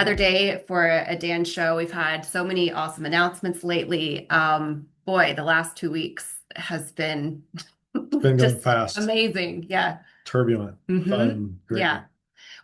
another day for a Dan show. We've had so many awesome announcements lately. Boy, the last 2 weeks has been It's been going just fast, amazing. Yeah. turbulent, fun, great. Yeah.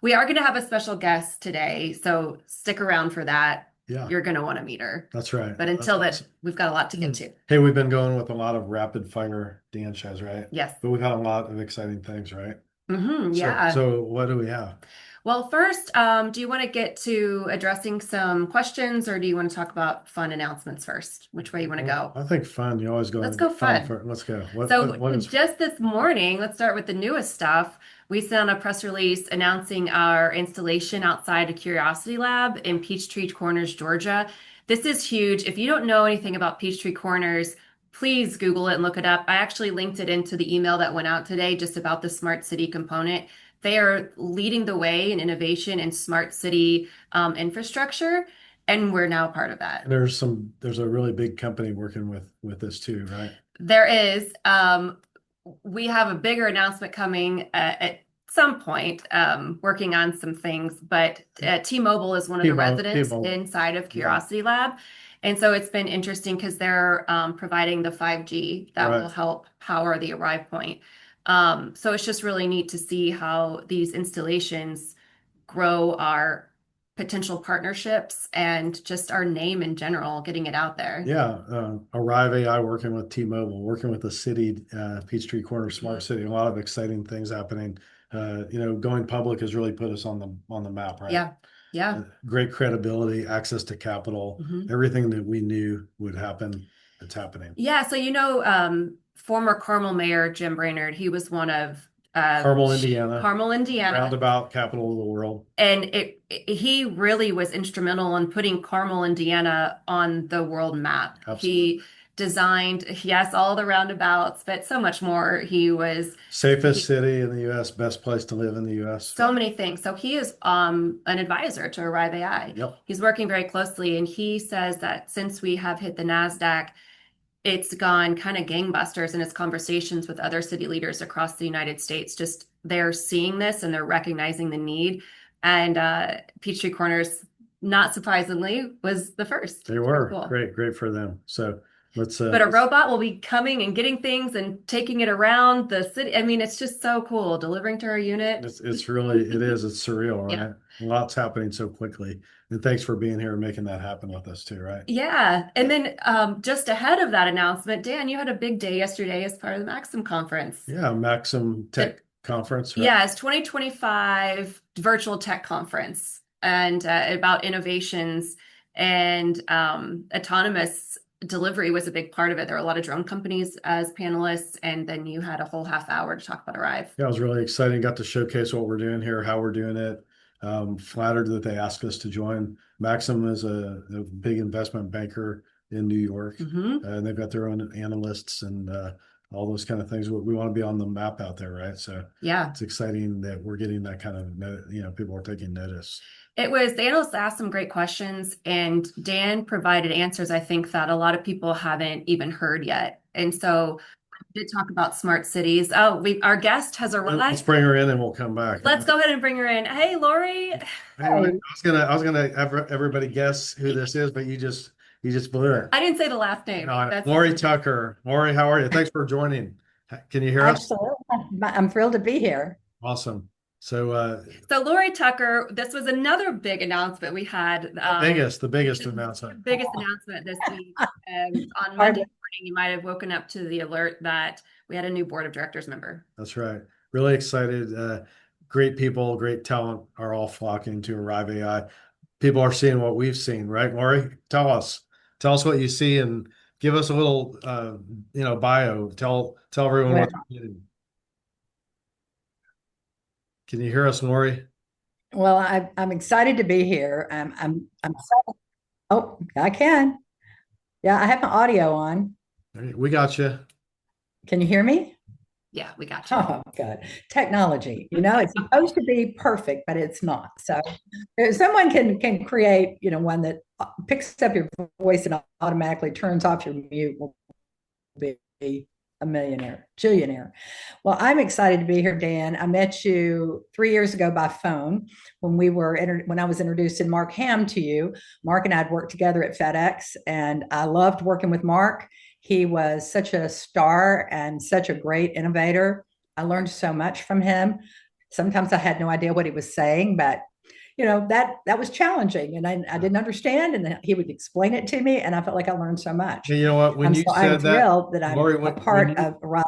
We are going to have a special guest today, so stick around for that. Yeah, You're going to want to meet her. that's right. But That's until then, awesome. we've got a lot to get to. Hey, we've been going with a lot of rapid fire dance shows, right? Yes. But we've had a lot of exciting things, right? So, Yeah. so what do we have? Well, first, do you want to get to addressing some questions or do you want to talk about fun announcements first? Which way you want to Well, go? I think fun. You always Let's go go fun fun. for. Let's go. What So what what is? just this morning, let's start with the newest stuff. We sent out a press release announcing our installation outside a Curiosity Lab in Peachtree Corners, Georgia. This is huge. If you don't know anything about Peachtree Corners, please Google it and look it up. I actually linked it into the email that went out today just about the smart city component. They are leading the way in innovation in smart city infrastructure, and we're now part of that. There's a really big company working with this too, right? There is. We have a bigger announcement coming at some point, working on some things, but T-Mobile is one of the residents People, inside of yeah, Curiosity Lab. And so it's been interesting because they're providing the 5G that will right. help power the Arrive Point. So it's just really neat to see how these installations grow our potential partnerships and just our name in general, getting it out there. Yeah, Arrive AI working with T-Mobile, working with the city, Peachtree Corner Smart City. A lot of exciting things happening. Going public has really put us on the map, right? Yeah. Yeah. Great credibility, access to capital, Mhm. everything that we knew would happen, it's happening. Yeah, so former Carmel Mayor Jim Brainerd, he was one of Carmel, Indiana, Carmel, Indiana, roundabout capital of the world. and he really was instrumental in putting Carmel, Indiana on the world map. Absolutely. He designed, yes, all the roundabouts, but so much more. Safest He city in the U.S., best place to live in the U.S. so many things. So he is an advisor to Arrive AI. Yep. He's working very closely, and he says that since we have hit the NASDAQ, it's gone kind of gangbusters in his conversations with other city leaders across the United States. Just they're seeing this and they're recognizing the need. And Peachtree Corners, not surprisingly, was the first. They Very were cool. great for them. So let's But a robot will be coming and getting things and taking it around the city. I mean, it's just so cool delivering to our unit. it's really it's surreal, Yeah. right? Lots happening so quickly. And thanks for being here and making that happen with us too, right? Yeah. And then just ahead of that announcement, Dan, you had a big day yesterday as part of the Maxim conference. Yeah, Maxim Tech Conference, right? Yeah, it's 2025 virtual tech conference and about innovations and autonomous delivery was a big part of it. There were a lot of drone companies as panelists, and then you had a whole half hour to talk about Arrive. Yeah, it was really exciting. Got to showcase what we're doing here, how we're doing it. Flattered that they asked us to join. Maxim is a big investment banker in New York, and they've got their own analysts and all those kind of things. We want to be on the map out there, right? So Yeah. it's exciting that we're getting that kind of, people are taking notice. The analysts asked some great questions, and Dan provided answers I think that a lot of people haven't even heard yet. And so we did talk about smart cities. Oh, our guest has Let's arrived. bring her in and we'll come back. Let's go ahead and bring her in. Hey, Laurie. Anyway, I was gonna have everybody guess who this is, but you just blew it. I didn't say the last name. No, Laurie Tucker. Laurie, how are you? Thanks for joining. Can you hear us? Absolutely. I'm thrilled to be here. Awesome. So So Laurie Tucker, this was another big announcement we had. the biggest announcement. Biggest announcement this week. On Monday morning, you might have woken up to the alert that we had a new board of directors member. That's right. Really excited. Great people, great talent are all flocking to Arrive AI. People are seeing what we've seen, right, Laurie? Tell us what you see and give us a little, bio. Tell everyone Well, what you're getting. Can you hear us, Laurie? I'm excited to be here. I'm excited. Oh, I can. Yeah, I have my audio on. We got you. Can you hear me? Yeah, we got you. Oh, God. Technology, it's supposed to be perfect, but it's not. So if someone can create, one that picks up your voice and automatically turns off your mute will be a millionaire, billionaire. Well, I'm excited to be here, Dan. I met you 3 years ago by phone when I was introduced in Mark Ham to you. Mark and I had worked together at FedEx, and I loved working with Mark. He was such a star and such a great innovator. I learned so much from him. Sometimes I had no idea what he was saying, but that was challenging, and I didn't understand, and then he would explain it to me, and I felt like I learned so much. You know what? When you So I'm said that, thrilled that I'm Laurie, a part of Rob.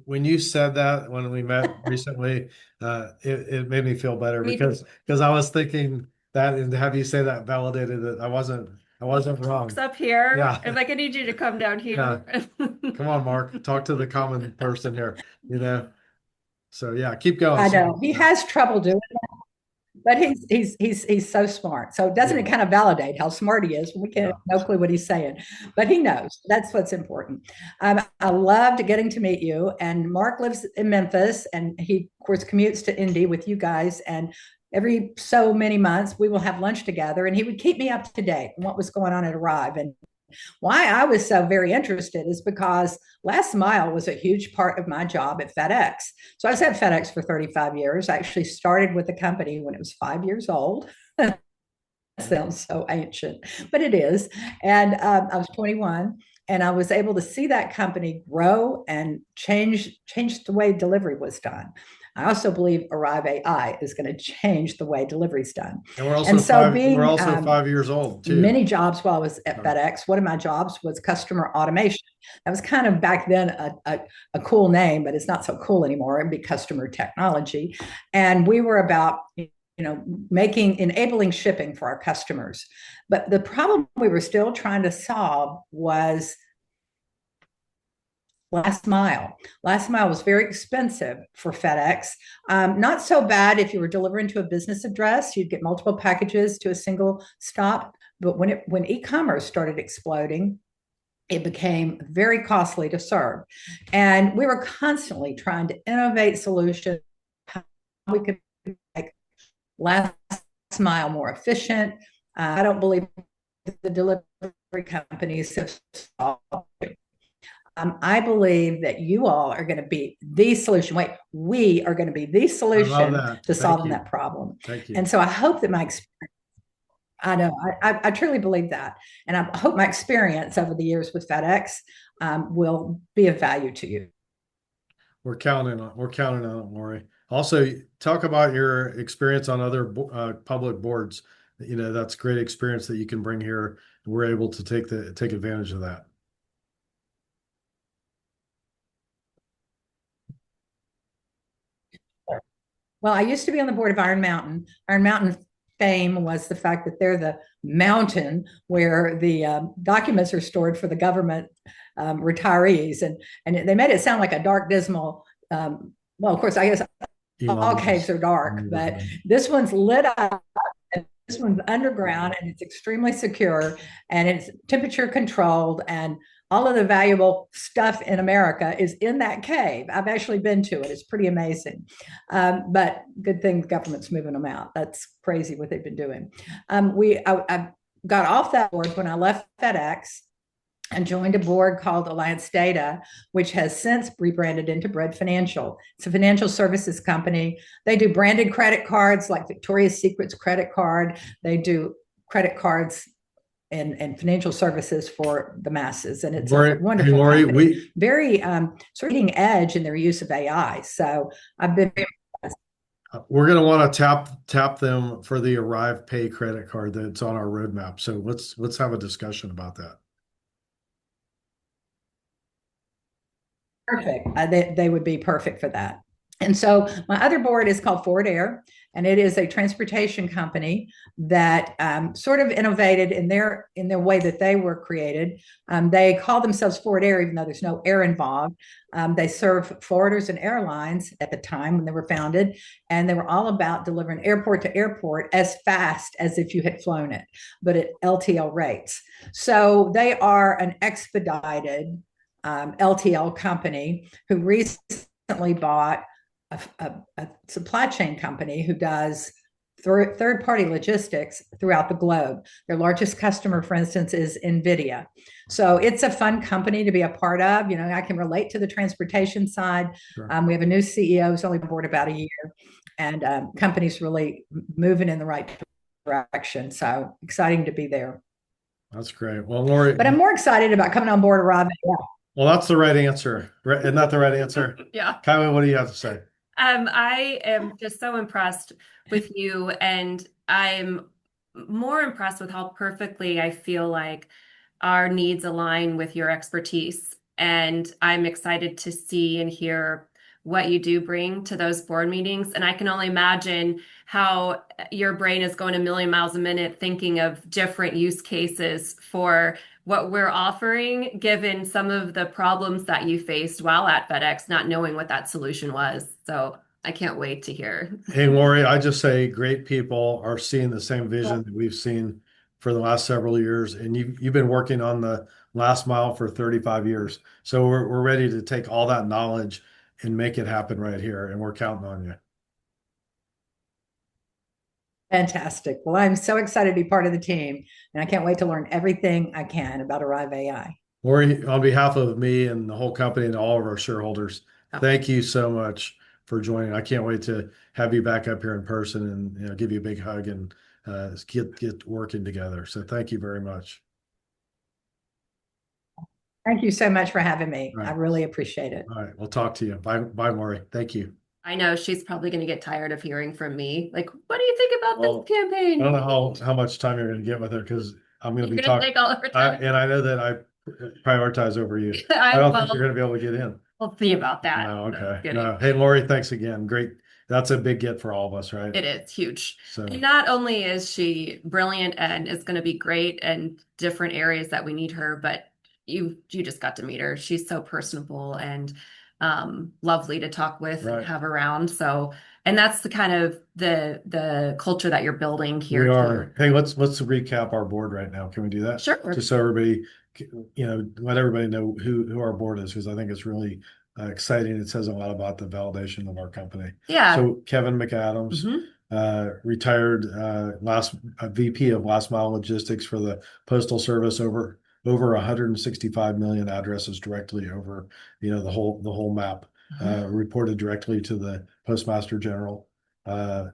when you said that when we met recently, it made me feel better because I was thinking that, and to have you say that validated that I wasn't wrong. Up here. Yeah. I'm like, I need you to come down here. Yeah. Come on, Mark. Talk to the common person here, So yeah, keep going. I know he has trouble doing that, but he's so smart. So doesn't it kind of validate how smart he is when we can't have no clue what he's saying, but he knows. That's what's important. I loved getting to meet you. And Mark lives in Memphis, and he of course commutes to Indy with you guys. And every so many months we will have lunch together, and he would keep me up to date on what was going on at Arrive. And why I was so very interested is because last mile was a huge part of my job at FedEx. So I was at FedEx for 35 years. I actually started with the company when it was 5 years old. That sounds so ancient, but it is. And I was 21, and I was able to see that company grow and change the way delivery was done. I also believe Arrive AI is going to change the way delivery is done. And we're also And so we're also 5 years old too. Many jobs while I was at FedEx. One of my jobs was customer automation. That was kind of back then a cool name, but it's not so cool anymore. It'd be customer technology. And we were about enabling shipping for our customers. But the problem we were still trying to solve was last mile. Last mile was very expensive for FedEx. Not so bad if you were delivering to a business address, you'd get multiple packages to a single stop. But when e-commerce started exploding, it became very costly to serve. And we were constantly trying to innovate solutions, how we could make last mile more efficient. I don't believe the delivery companies have solved it. I believe that you all are going to be the solution. We are going to be the solution to solving that problem. Thank you. And so I hope that my experience, I know, I truly believe that. And I hope my experience over the years with FedEx will be of value to you. We're counting on it, Laurie. Also, talk about your experience on other public boards. That's great experience that you can bring here. We're able to take advantage of that. Well, I used to be on the board of Iron Mountain. Iron Mountain fame was the fact that they're the mountain where the documents are stored for the government retirees. And they made it sound like a dark, dismal, well, of course, I guess all caves are dark, but this one's lit up. And this one's underground, and it's extremely secure, and it's temperature controlled, and all of the valuable stuff in America is in that cave. I've actually been to it. It's pretty amazing. But good thing the government's moving them out. That's crazy what they've been doing. I got off that board when I left FedEx and joined a board called Alliance Data, which has since rebranded into Bread Financial. It's a financial services company. They do branded credit cards like Victoria's Secret's credit card. They do credit cards and financial services for the masses. And it's a wonderful company. Very sort of leading edge in their use of AI. So I've been we're going to want to tap them for the Arrive Pay credit card that's on our roadmap. So let's have a discussion about that. Perfect. They would be perfect for that. And so my other board is called Forward Air, and it is a transportation company that sort of innovated in their way that they were created. They call themselves Forward Air, even though there's no air involved. They serve forwarders and airlines at the time when they were founded, and they were all about delivering airport to airport as fast as if you had flown it, but at LTL rates. So they are an expedited LTL company who recently bought a supply chain company who does third-party logistics throughout the globe. Their largest customer, for instance, is NVIDIA. So it's a fun company to be a part of. I can relate to the transportation side. Sure. We have a new CEO who's only been aboard about a year, and company's really moving in the right direction. So exciting to be there. That's great. Well, Laurie, but I'm more excited about coming on board Arrive. Well, that's the right answer. Isn't that the right answer? Yeah. Kylie, what do you have to say? I am just so impressed with you, and I'm more impressed with how perfectly I feel like our needs align with your expertise. And I'm excited to see and hear what you do bring to those board meetings. And I can only imagine how your brain is going a million miles a minute thinking of different use cases for what we're offering, given some of the problems that you faced while at FedEx, not knowing what that solution was. So I can't wait to hear. Hey, Laurie, I just say great people are seeing the same vision that we've seen for the last several years. And you've been working on the last mile for 35 years. So we're ready to take all that knowledge and make it happen right here. And we're counting on you. Fantastic. Well, I'm so excited to be part of the team, and I can't wait to learn everything I can about Arrive AI. Laurie, on behalf of me and the whole company and all of our shareholders, thank you so much for joining. I can't wait to have you back up here in person and give you a big hug and get working together. So thank you very much. Thank you so much for having me. Right. I really appreciate it. All right, we'll talk to you. Bye, Laurie. Thank you. I know she's probably going to get tired of hearing from me. Like, what do you think about this campaign? I don't know how much time you're going to get with her because I'm going to be talking. Take all of her time. And I know that I prioritize over you. I don't think you're going to be able to get in. We'll see about that. No, okay. No. Hey, Laurie, thanks again. Great. That's a big get for all of us, right? It is huge. So and not only is she brilliant and is going to be great in different areas that we need her, but you just got to meet her. She's so personable and lovely to talk with and have around. So, and that's the kind of the culture that you're building here. We are. Hey, let's recap our board right now. Can we do that? Sure. Just so everybody, let everybody know who our board is, because I think it's really exciting. It says a lot about the validation of our company. Yeah. So Kevin McAdams, retired VP of Last Mile Logistics for the Postal Service, over 165 million addresses directly over the whole map. Reported directly to the Postmaster General.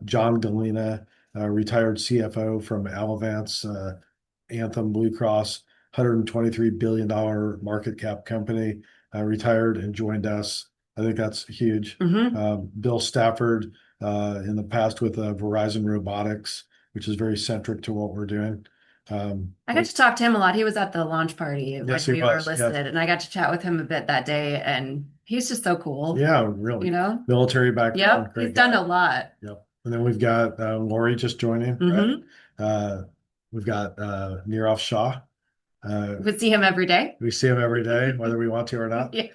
John Galena, retired CFO from Alavance, Anthem Blue Cross, $123 billion market cap company, retired and joined us. I think that's huge. Bill Stafford, in the past with Verizon Robotics, which is very centric to what we're doing. I got to talk to him a lot. He was at the launch party when we were listed, and I got to chat with him a bit that day, and he's just so cool. Yeah, really. Military background. Yep, he's done a lot. Yep. And then we've got Laurie just joining, right? We've got Nirav Shah. We see him every day. We see him every day, whether we want to or not. Yeah.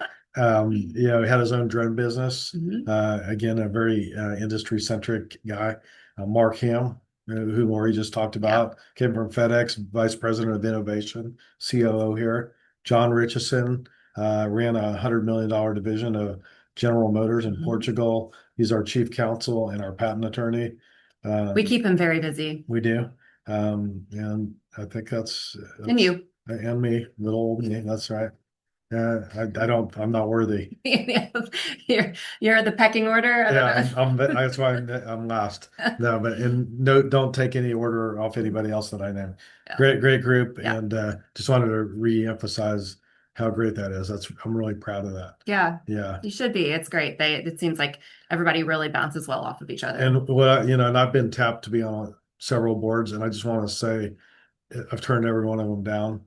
He had his own drone business. Again, a very industry-centric guy. Mark Ham, who Laurie just talked about, came from FedEx, Vice President of Innovation, COO here. John Richardson ran a $100 million division of General Motors in Portugal. He's our chief counsel and our patent attorney. We keep him very busy. We do. And I think that's and you. And me, little old me. That's right. I'm not worthy. You're the pecking order. That's why I'm last. No, don't take any order off anybody else that I know. Yeah. Great group. Yeah. And just wanted to re-emphasize how great that is. I'm really proud of that. Yeah. Yeah. You should be. It's great. It seems like everybody really bounces well off of each other. And and I've been tapped to be on several boards, and I just want to say I've turned every one of them down,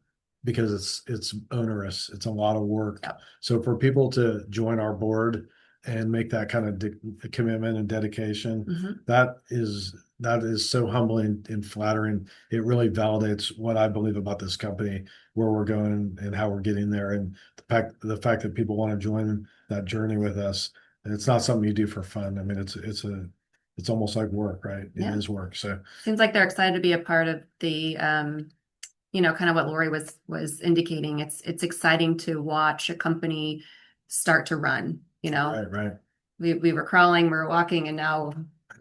because it's onerous. It's a lot of work. Yep. So for people to join our board and make that kind of commitment and dedication, that is so humbling and flattering. It really validates what I believe about this company, where we're going and how we're getting there, and the fact that people want to join that journey with us. And it's not something you do for fun. I mean, it's almost like work, right? It is work. So seems like they're excited to be a part of the kind of what Laurie was indicating. It's exciting to watch a company start to run, Right. We were crawling, we were walking, and now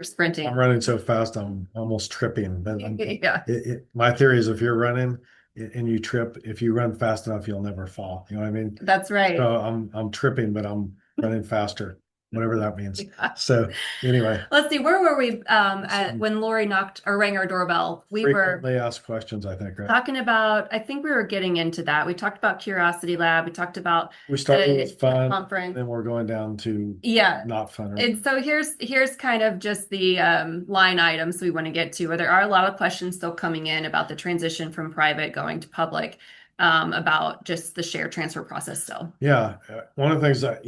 sprinting. I'm running so fast, I'm almost tripping. But Yeah, my theory is if you're running and you trip, if you run fast enough, you'll never fall. You know what I mean? that's right. So I'm tripping, but I'm running faster, whatever that means. Yeah. So anyway, Let's see, where were we when Lori knocked or rang our doorbell? We were frequently asked questions, I think, right? talking about, I think we were getting into that. We talked about Curiosity Lab. We talked about We started with fun, conference. then we're going down to Yeah. not fun. And so here's kind of just the line items we want to get to, where there are a lot of questions still coming in about the transition from private going to public, about just the share transfer process still. Yeah, one of the things that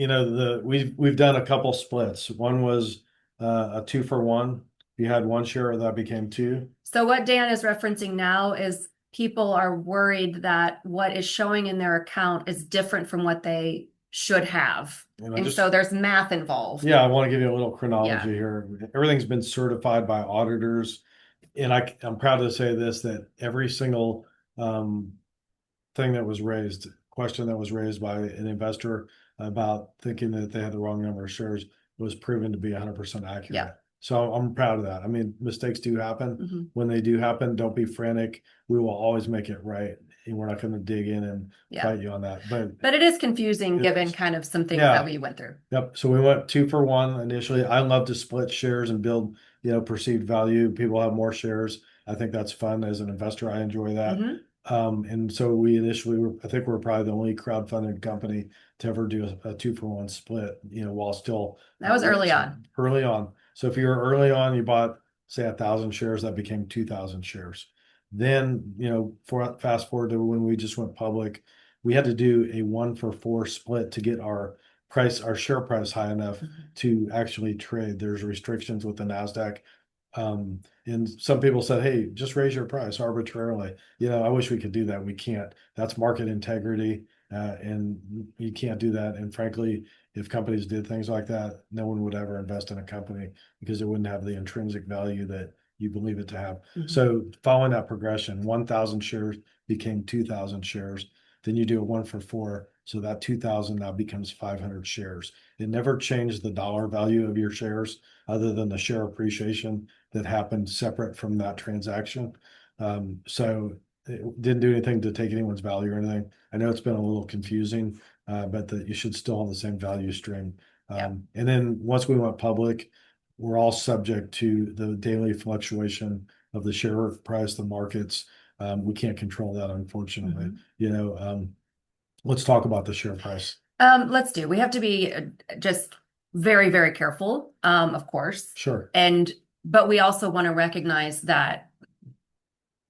we've done a couple splits. One was a 2-for-1. You had one share that became two. So what Dan is referencing now is people are worried that what is showing in their account is different from what they should have. And so there's math involved. Yeah, I want to give you a little chronology here. Everything's been certified by auditors. And I'm proud to say this, that every single question that was raised by an investor about thinking that they had the wrong number of shares was proven to be 100% accurate. Yeah. So I'm proud of that. I mean, mistakes do happen. Mm-hmm. When they do happen, don't be frantic. We will always make it right. And we're not going to dig in and fight you on that. But it is confusing given kind of some things that we went through. Yep. So we went 2-for-1 initially. I love to split shares and build, perceived value. People have more shares. I think that's fun as an investor. I enjoy that. Mm-hmm. And so we initially I think we're probably the only crowdfunded company to ever do a 2-for-1 split, while still. That was early on. Early on. So if you were early on, you bought, say, 1,000 shares, that became 2,000 shares. Then, fast forward to when we just went public, we had to do a 1-for-4 split to get our share price high enough to actually trade. There's restrictions with the NASDAQ. And some people said, hey, just raise your price arbitrarily. I wish we could do that. We can't. That's market integrity. And you can't do that. And frankly, if companies did things like that, no one would ever invest in a company because it wouldn't have the intrinsic value that you believe it to have. Mm-hmm. So following that progression, 1,000 shares became 2,000 shares. Then you do a 1-for-4. So that 2,000 now becomes 500 shares. It never changed the dollar value of your shares other than the share appreciation that happened separate from that transaction. So it didn't do anything to take anyone's value or anything. I know it's been a little confusing, but that you should still have the same value stream. And then once we went public, we're all subject to the daily fluctuation of the share price, the markets. We can't control that, unfortunately. Let's talk about the share price. Let's do. We have to be just very, very careful, of course. Sure. But we also want to recognize that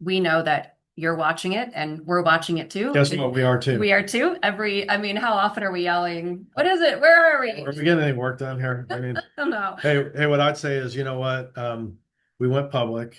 we know that you're watching it and we're watching it too. Guess what? We are too. We are too. How often are we yelling? What is it? Where are we? Are we getting any work done here? I mean, I don't know. Hey, what I'd say is, you know what? We went public.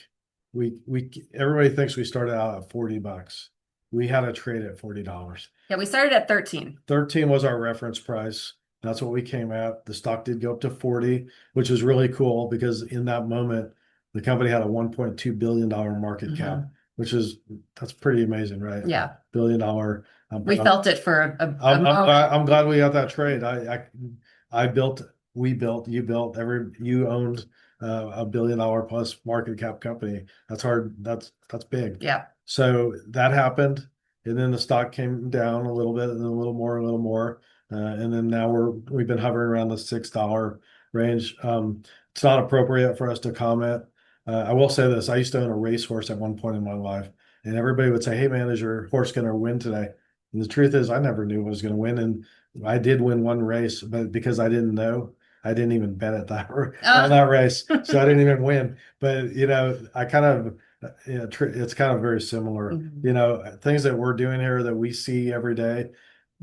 Everybody thinks we started out at $40. We had to trade at $40. Yeah, we started at 13. 13 was our reference price. That's what we came at. The stock did go up to 40, which is really cool because in that moment, the company had a $1.2 billion market cap, that's pretty amazing, right? Yeah. $1 billion. We felt it for a I'm glad we got that trade. I built, we built, you built, you owned a $1 billion plus market cap company. That's hard. That's big. Yeah. So that happened. And then the stock came down a little bit and then a little more. And then now we've been hovering around the $6 range. It's not appropriate for us to comment. I will say this. I used to own a racehorse at one point in my life, and everybody would say, hey man, is your horse going to win today? And the truth is I never knew it was going to win. And I did win one race, but because I didn't know, I didn't even bet at that, on that race. So I didn't even win. But, I kind of, it's kind of very similar, things that we're doing here that we see every day.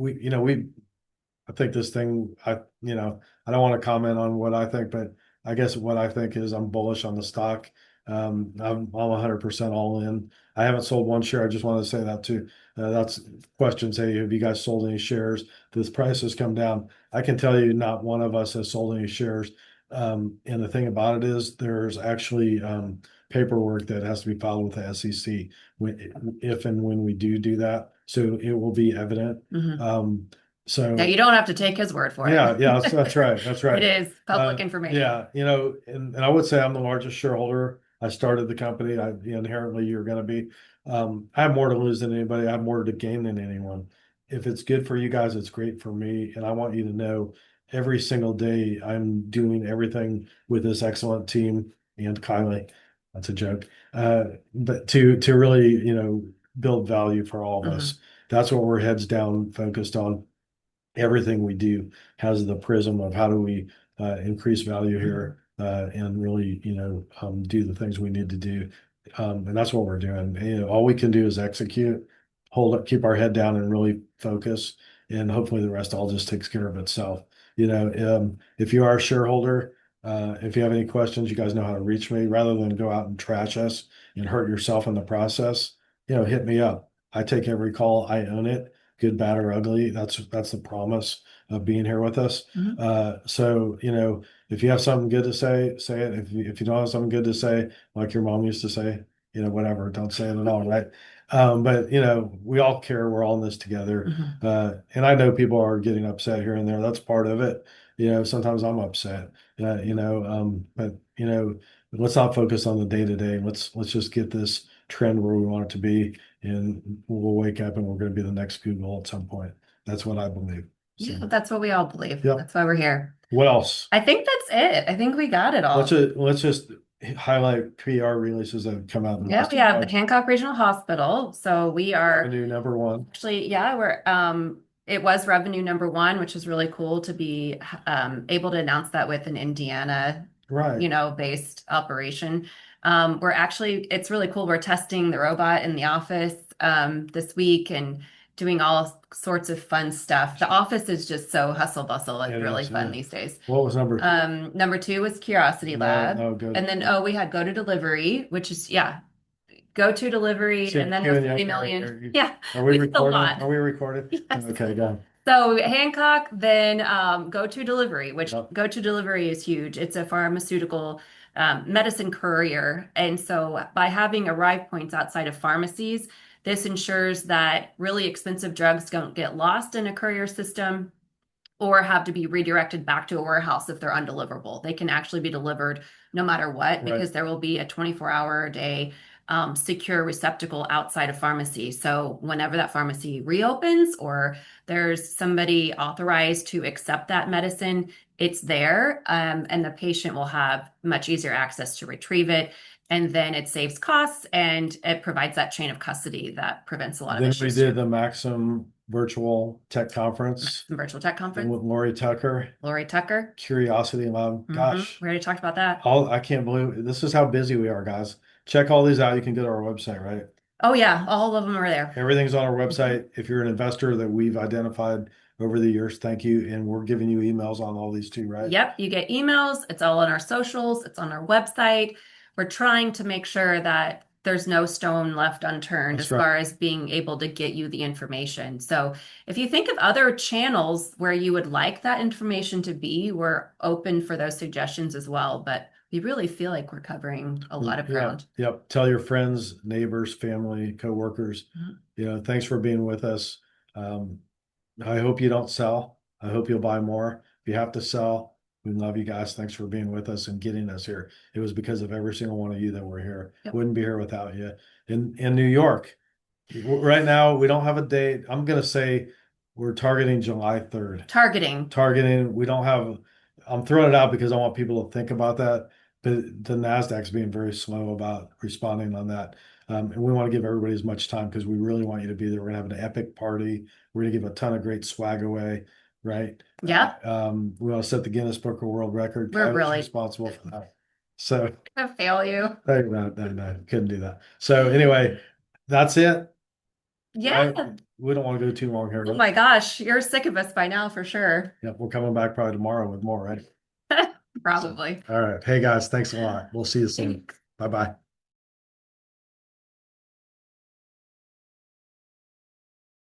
I think this thing, I don't want to comment on what I think, but I guess what I think is I'm bullish on the stock. I'm 100% all in. I haven't sold one share. I just want to say that too. That's questions. Hey, have you guys sold any shares? This price has come down. I can tell you not one of us has sold any shares. And the thing about it is there's actually paperwork that has to be filed with the SEC if and when we do that. So it will be evident. So Yeah, you don't have to take his word for it. yeah, that's right. That's right. It is public information. Yeah, and I would say I'm the largest shareholder. I started the company. Inherently you're going to be. I have more to lose than anybody. I have more to gain than anyone. If it's good for you guys, it's great for me. And I want you to know every single day I'm doing everything with this excellent team and Kylie. That's a joke. But to really, build value for all of us. That's what we're heads down focused on. Everything we do has the prism of how do we increase value here and really, do the things we need to do. And that's what we're doing. All we can do is execute, hold up, keep our head down and really focus. And hopefully the rest all just takes care of itself. If you are a shareholder, if you have any questions, you guys know how to reach me rather than go out and trash us and hurt yourself in the process. Hit me up. I take every call. I own it, good, bad, or ugly. That's the promise of being here with us. So, if you have something good to say, say it. If you don't have something good to say, like your mom used to say, whatever, don't say it at all, right? But we all care. We're all in this together. And I know people are getting upset here and there. That's part of it. Sometimes I'm upset. But let's not focus on the day to day. Let's just get this trend where we want it to be, and we'll wake up and we're going to be the next Google at some point. That's what I believe. So, Yeah, that's what we all believe. Yep. That's why we're here. What else? I think that's it. I think we got it all. Let's just highlight PR releases that have come out. Yeah, we have the Hancock Regional Hospital. So we are revenue number one. actually, yeah, it was revenue number one, which is really cool to be able to announce that with an Indiana, right, based operation. It's really cool. We're testing the robot in the office this week and doing all sorts of fun stuff. The office is just so hustle bustle and really fun these days. What was number two? Number two was Curiosity Lab. Good. And then we had Go to Delivery, which is Go to Delivery, and then there's 3 million. Yeah. Are we did a recording? lot. Are we recording? Yes. Okay, go on. So Hancock, then Go to Delivery, which Yep. Go to Delivery is huge. It's a pharmaceutical medicine courier. And so by having arrive points outside of pharmacies, this ensures that really expensive drugs don't get lost in a courier system or have to be redirected back to a warehouse if they're undeliverable. They can actually be delivered no matter what, because there will be a 24-hour a day secure receptacle outside of pharmacy. So whenever that pharmacy reopens or there's somebody authorized to accept that medicine, it's there, and the patient will have much easier access to retrieve it. And then it saves costs and it provides that chain of custody that prevents a lot of issues. We did the Maxim virtual tech conference. Virtual tech conference with Laurie Tucker. Curiosity Lab. Gosh, we already talked about that. I can't believe this is how busy we are, guys. Check all these out. You can go to our website, right? Oh yeah, all of them are there. Everything's on our website. If you're an investor that we've identified over the years, thank you. And we're giving you emails on all these too, right? Yep, you get emails. It's all on our socials. It's on our website. We're trying to make sure that there's no stone left unturned as far as being able to get you the information. So if you think of other channels where you would like that information to be, we're open for those suggestions as well. But we really feel like we're covering a lot of ground. Yep. Tell your friends, neighbors, family, coworkers, thanks for being with us. I hope you don't sell. I hope you'll buy more. If you have to sell, we love you guys. Thanks for being with us and getting us here. It was because of every single one of you that we're here. Yep. Wouldn't be here without you. In New York, right now, we don't have a date. I'm going to say we're targeting July 3rd. Targeting. We don't have, I'm throwing it out because I want people to think about that. But the NASDAQ's being very slow about responding on that. And we want to give everybody as much time because we really want you to be there. We're going to have an epic party. We're going to give a ton of great swag away. Right. Yeah. We want to set the Guinness Book of World Record. We're really responsible for that. So I fail you. No, couldn't do that. So anyway, that's it. Yeah. We don't want to go too long here. Oh my gosh, you're sick of us by now for sure. Yeah, we're coming back probably tomorrow with more, right? Probably. So, all right. Hey guys, thanks a lot. We'll see you soon. Bye-bye.